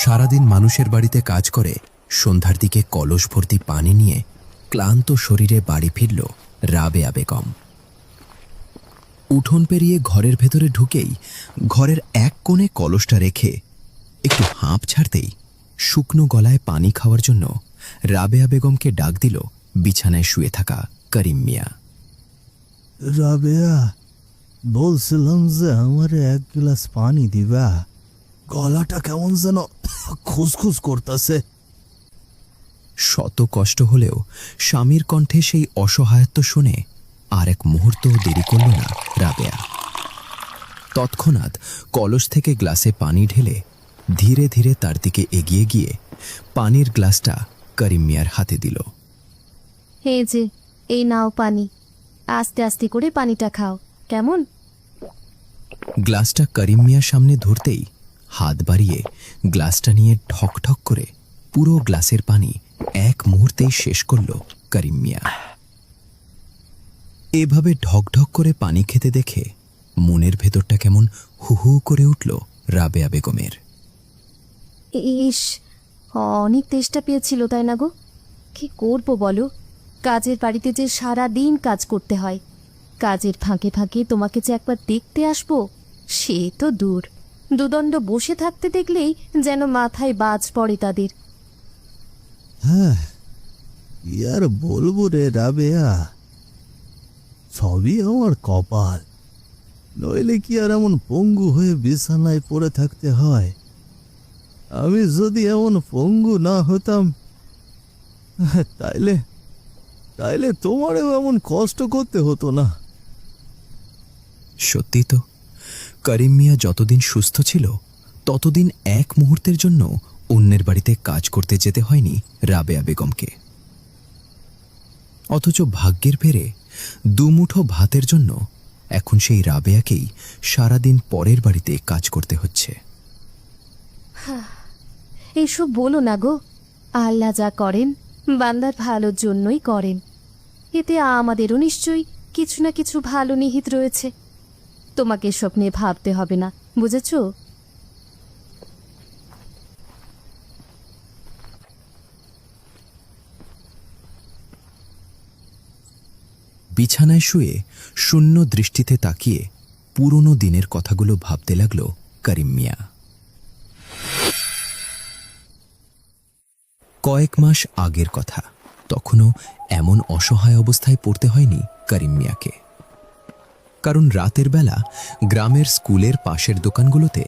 সারাদিন মানুষের বাড়িতে কাজ করে সন্ধ্যার দিকে কলস ভর্তি পানি নিয়ে ক্লান্ত শরীরে বাড়ি ফিরল রাবেয়া বেগম। উঠোন পেরিয়ে ঘরের ভেতরে ঢুকেই ঘরের এক কোণে কলসটা রেখে একটু হাঁপ ছাড়তেই শুকনো গলায় পানি খাওয়ার জন্য রাবেয়া বেগমকে ডাক দিল বিছানায় শুয়ে থাকা করিম মিয়া। রাবেয়া, বলছিলাম যে আমারে এক গ্লাস পানি দিবা, গলাটা কেমন যেন খুসখুস করতেছে। শত কষ্ট হলেও স্বামীর কণ্ঠে সেই অসহায়ত্ব শুনে আর এক মুহূর্ত দেরি করল না রাবেয়া। তৎক্ষণাৎ কলস থেকে গ্লাসে পানি ঢেলে ধীরে ধীরে তার দিকে এগিয়ে গিয়ে পানির গ্লাসটা করিম মিয়ার হাতে দিল। এই যে, এই নাও পানি, আস্তে আস্তে করে পানিটা খাও, কেমন? গ্লাসটা করিম মিয়ার সামনে ধরতেই হাত বাড়িয়ে গ্লাসটা নিয়ে ঠক ঠক করে পুরো গ্লাসের পানি এক মুহূর্তেই শেষ করল করিম মিয়া। এভাবে ঢক ঢক করে পানি খেতে দেখে মনের ভেতরটা কেমন হু হু করে উঠল রাবেয়া বেগমের। ইস, অনেক তেষ্টা পেয়েছিল তাই না গো? কি করবো বলো, কাজের বাড়িতে যে সারা দিন কাজ করতে হয়, কাজের ফাঁকে ফাঁকে তোমাকে যে একবার দেখতে আসবো সে তো দূর, দুদণ্ড বসে থাকতে দেখলেই যেন মাথায় বাজ পড়ে তাদের। হ্যাঁ, কি আর বলবো রে রাবেয়া, সবই আমার কপাল, নইলে কি আর এমন পঙ্গু হয়ে বিছানায় পড়ে থাকতে হয়? আমি যদি এমন পঙ্গু না হতাম তাইলে তাইলে তোমারও এমন কষ্ট করতে হতো না। সত্যি তো, করিম মিয়া যতদিন সুস্থ ছিল ততদিন এক মুহূর্তের জন্য অন্যের বাড়িতে কাজ করতে যেতে হয়নি রাবেয়া বেগমকে। অথচ ভাগ্যের ফেরে দুমুঠো ভাতের জন্য এখন সেই রাবেয়াকেই সারাদিন পরের বাড়িতে কাজ করতে হচ্ছে। এইসব বলো না গো, আল্লাহ যা করেন বান্দার ভালোর জন্যই করেন, এতে আমাদেরও নিশ্চয়ই কিছু না কিছু ভালো নিহিত রয়েছে। তোমাকে এসব নিয়ে ভাবতে হবে না, বুঝেছ? বিছানায় শুয়ে শূন্য দৃষ্টিতে তাকিয়ে পুরনো দিনের কথাগুলো ভাবতে লাগল করিম মিয়া। কয়েক মাস আগের কথা, তখনও এমন অসহায় অবস্থায় পড়তে হয়নি করিম মিয়াকে। কারণ রাতের বেলা গ্রামের স্কুলের পাশের দোকানগুলোতে